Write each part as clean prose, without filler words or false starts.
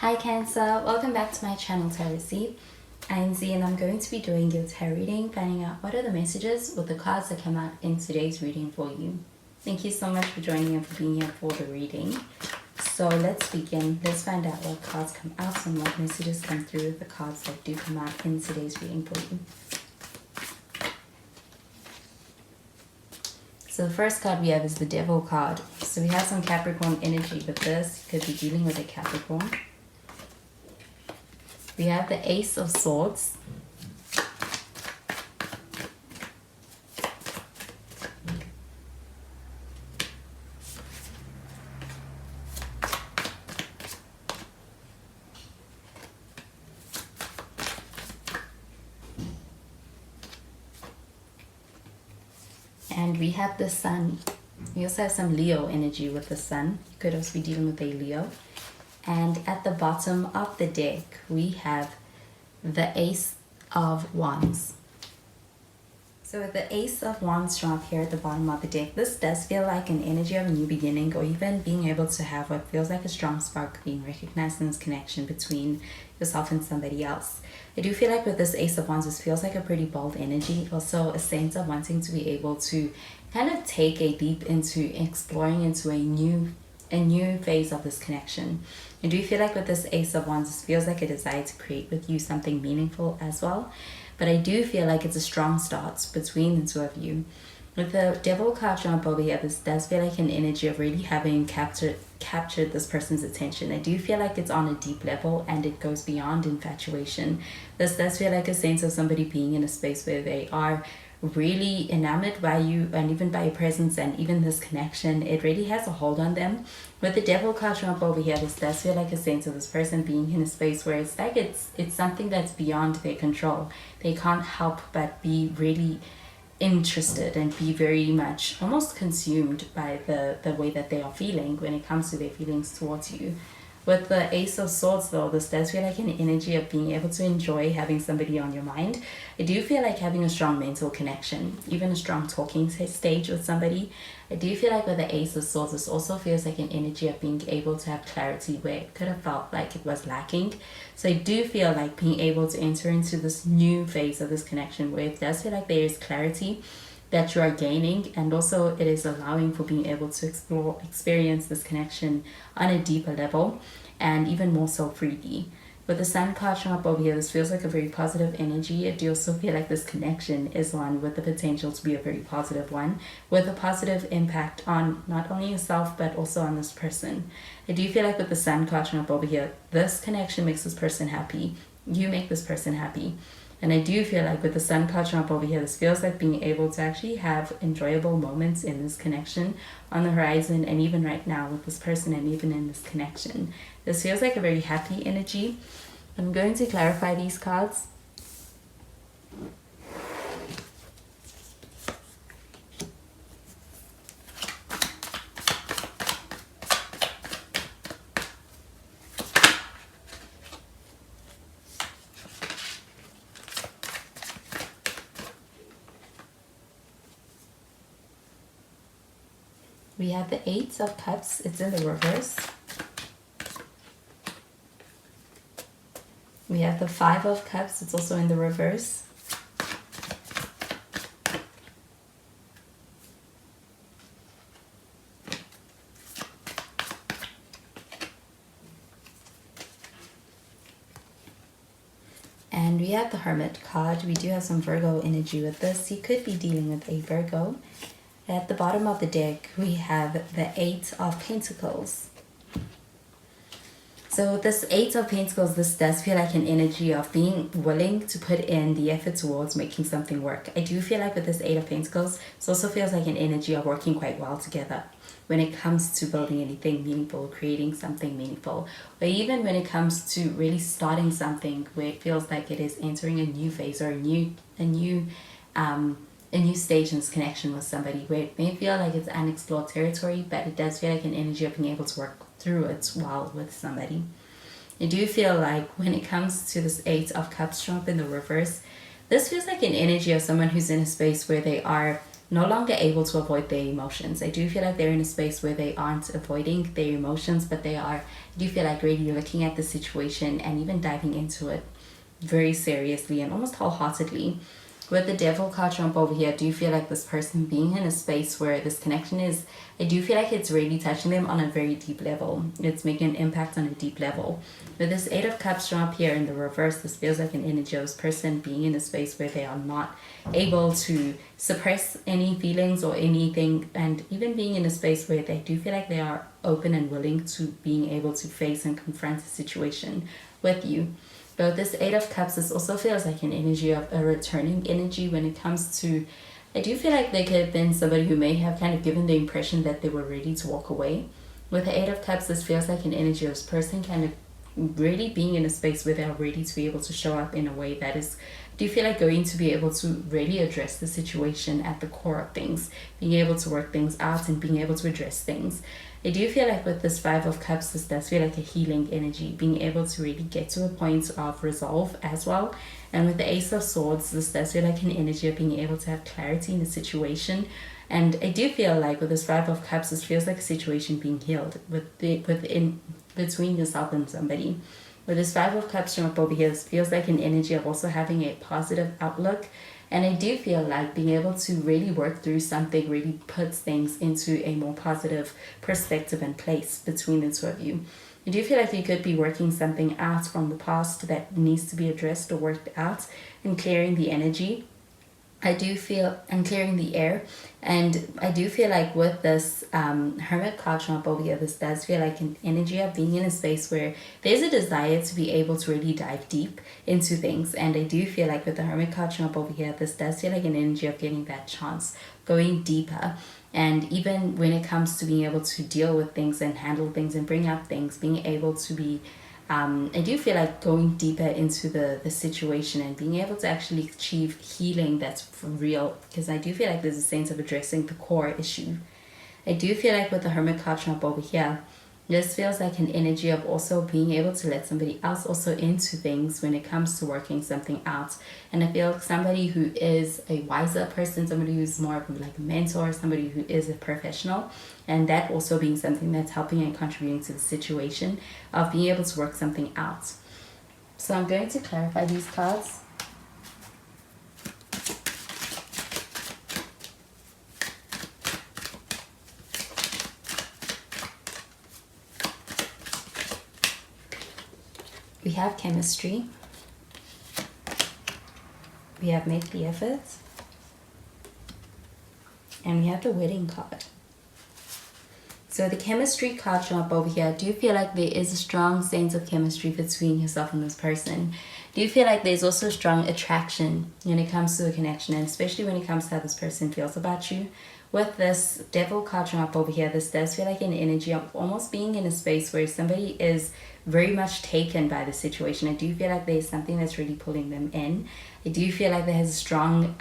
Hi Cancer, welcome back to my channel Tarot Z. I'm Z and I'm going to be doing your tarot reading, finding out what are the messages with the cards that come out in today's reading for you. Thank you so much for joining and for being here for the reading. So let's begin. Let's find out what cards come out and what messages come through with the cards that do come out in today's reading for you. So the first card we have is the Devil card. So we have some Capricorn energy with this. You could be dealing with a Capricorn. We have the Ace of Swords. And we have the Sun. We also have some Leo energy with the Sun. You could also be dealing with a Leo. And at the bottom of the deck, we have the Ace of Wands. So with the Ace of Wands shown up here at the bottom of the deck, this does feel like an energy of a new beginning, or even being able to have what feels like a strong spark being recognized in this connection between yourself and somebody else. I do feel like with this Ace of Wands, this feels like a pretty bold energy. Also a sense of wanting to be able to kind of take a leap into exploring into a new phase of this connection. I do feel like with this Ace of Wands, this feels like a desire to create with you something meaningful as well. But I do feel like it's a strong start between the two of you. With the Devil card shown up over here, this does feel like an energy of really having captured this person's attention. I do feel like it's on a deep level and it goes beyond infatuation. This does feel like a sense of somebody being in a space where they are really enamored by you and even by your presence, and even this connection, it really has a hold on them. With the Devil card shown up over here, this does feel like a sense of this person being in a space where it's like it's something that's beyond their control. They can't help but be really interested and be very much almost consumed by the way that they are feeling when it comes to their feelings towards you. With the Ace of Swords though, this does feel like an energy of being able to enjoy having somebody on your mind. I do feel like having a strong mental connection, even a strong talking stage with somebody. I do feel like with the Ace of Swords, this also feels like an energy of being able to have clarity where it could have felt like it was lacking. So I do feel like being able to enter into this new phase of this connection where it does feel like there is clarity that you are gaining, and also it is allowing for being able to experience this connection on a deeper level and even more so freely. With the Sun card showing up over here, this feels like a very positive energy. I do also feel like this connection is one with the potential to be a very positive one, with a positive impact on not only yourself but also on this person. I do feel like with the Sun card showing up over here, this connection makes this person happy. You make this person happy. And I do feel like with the Sun card showing up over here, this feels like being able to actually have enjoyable moments in this connection on the horizon, and even right now with this person and even in this connection. This feels like a very happy energy. I'm going to clarify these cards. We have the Eight of Cups, it's in the reverse. We have the Five of Cups, it's also in the reverse. And we have the Hermit card. We do have some Virgo energy with this. You could be dealing with a Virgo. At the bottom of the deck, we have the Eight of Pentacles. So this Eight of Pentacles, this does feel like an energy of being willing to put in the effort towards making something work. I do feel like with this Eight of Pentacles, this also feels like an energy of working quite well together when it comes to building anything meaningful, creating something meaningful, or even when it comes to really starting something where it feels like it is entering a new phase or a new stage in this connection with somebody where it may feel like it's unexplored territory, but it does feel like an energy of being able to work through it while with somebody. I do feel like when it comes to this Eight of Cups shown up in the reverse, this feels like an energy of someone who's in a space where they are no longer able to avoid their emotions. I do feel like they're in a space where they aren't avoiding their emotions, but they are, I do feel like really looking at the situation and even diving into it very seriously and almost wholeheartedly. With the devil card jump over here, I do feel like this person being in a space where this connection is, I do feel like it's really touching them on a very deep level. It's making an impact on a deep level. With this 8 of Cups jump here in the reverse, this feels like an energy of this person being in a space where they are not able to suppress any feelings or anything, and even being in a space where they do feel like they are open and willing to being able to face and confront the situation with you. But this 8 of Cups, this also feels like an energy of a returning energy when it comes to, I do feel like there could have been somebody who may have kind of given the impression that they were ready to walk away. With the 8 of Cups, this feels like an energy of this person kind of really being in a space where they're ready to be able to show up in a way that is, do you feel like going to be able to really address the situation at the core of things, being able to work things out and being able to address things. I do feel like with this 5 of Cups, this does feel like a healing energy, being able to really get to a point of resolve as well. And with the Ace of Swords, this does feel like an energy of being able to have clarity in the situation. And I do feel like with this 5 of Cups, this feels like a situation being healed within between yourself and somebody. With this 5 of Cups from up over here, this feels like an energy of also having a positive outlook. And I do feel like being able to really work through something really puts things into a more positive perspective and place between the two of you. I do feel like you could be working something out from the past that needs to be addressed or worked out and clearing the energy. I do feel, and clearing the air, and I do feel like with this Hermit card jump over here, this does feel like an energy of being in a space where there's a desire to be able to really dive deep into things. And I do feel like with the Hermit card jump over here, this does feel like an energy of getting that chance, going deeper. And even when it comes to being able to deal with things and handle things and bring up things, being able to be I do feel like going deeper into the situation and being able to actually achieve healing that's for real, because I do feel like there's a sense of addressing the core issue. I do feel like with the Hermit card jump over here, this feels like an energy of also being able to let somebody else also into things when it comes to working something out. And I feel like somebody who is a wiser person, somebody who's more of like a mentor, somebody who is a professional, and that also being something that's helping and contributing to the situation of being able to work something out. So I'm going to clarify these cards. We have chemistry. We have make the effort. And we have the wedding card. So the chemistry card jump over here, do you feel like there is a strong sense of chemistry between yourself and this person? Do you feel like there's also strong attraction when it comes to the connection, and especially when it comes to how this person feels about you? With this devil card jump over here, this does feel like an energy of almost being in a space where somebody is very much taken by the situation. I do feel like there's something that's really pulling them in. I do feel like there's a strong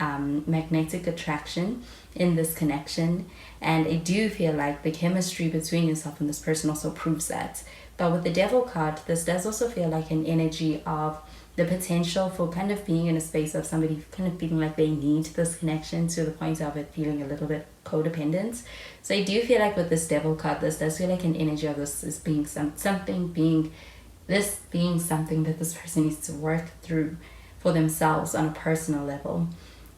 magnetic attraction in this connection, and I do feel like the chemistry between yourself and this person also proves that. But with the devil card, this does also feel like an energy of the potential for kind of being in a space of somebody kind of feeling like they need this connection to the point of it feeling a little bit codependent. So I do feel like with this devil card, this does feel like an energy of this is being something being something that this person needs to work through for themselves on a personal level.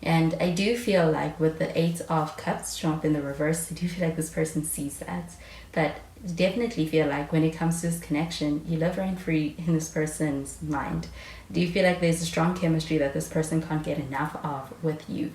And I do feel like with the 8 of Cups jump in the reverse, I do feel like this person sees that. But definitely feel like when it comes to this connection, you live rent free in this person's mind. Do you feel like there's a strong chemistry that this person can't get enough of with you?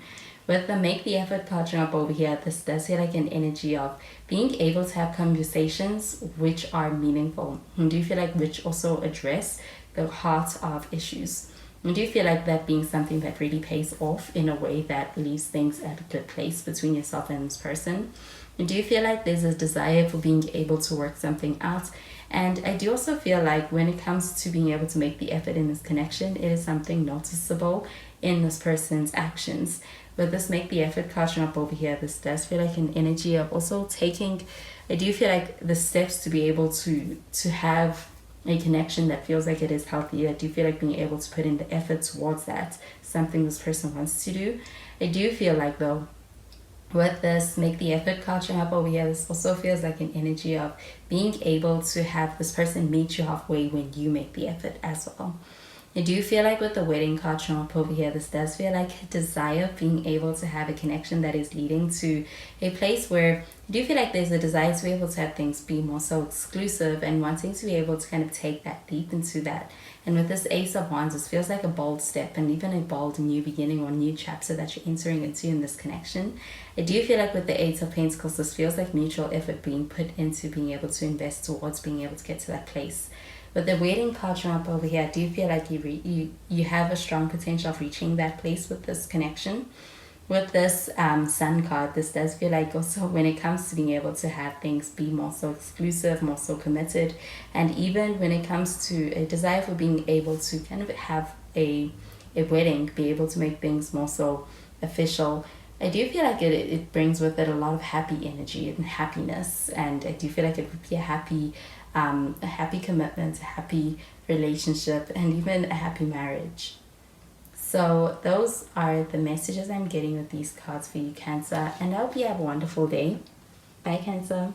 With the make the effort card jump over here, this does feel like an energy of being able to have conversations which are meaningful. And do you feel like which also address the heart of issues? And do you feel like that being something that really pays off in a way that leaves things at a good place between yourself and this person? And do you feel like there's a desire for being able to work something out? And I do also feel like when it comes to being able to make the effort in this connection, it is something noticeable in this person's actions. With this make the effort card up over here, this does feel like an energy of also taking, I do feel like the steps to be able to have a connection that feels like it is healthy. I do feel like being able to put in the effort towards that, something this person wants to do. I do feel like though, With this make the effort card showing up over here, this also feels like an energy of being able to have this person meet you halfway when you make the effort as well. I do feel like with the wedding card showing up over here, this does feel like a desire of being able to have a connection that is leading to a place where I do feel like there's a desire to be able to have things be more so exclusive and wanting to be able to kind of take that leap into that. And with this Ace of Wands, this feels like a bold step and even a bold new beginning or new chapter that you're entering into in this connection. I do feel like with the Eight of Pentacles, this feels like mutual effort being put into being able to invest towards being able to get to that place. With the wedding card showing up over here, I do feel like you have a strong potential of reaching that place with this connection. With this Sun card, this does feel like also when it comes to being able to have things be more so exclusive, more so committed, and even when it comes to a desire for being able to kind of have a wedding, be able to make things more so official, I do feel like it brings with it a lot of happy energy and happiness, and I do feel like it would be a happy commitment, a happy relationship, and even a happy marriage. So those are the messages I'm getting with these cards for you, Cancer, and I hope you have a wonderful day. Bye, Cancer.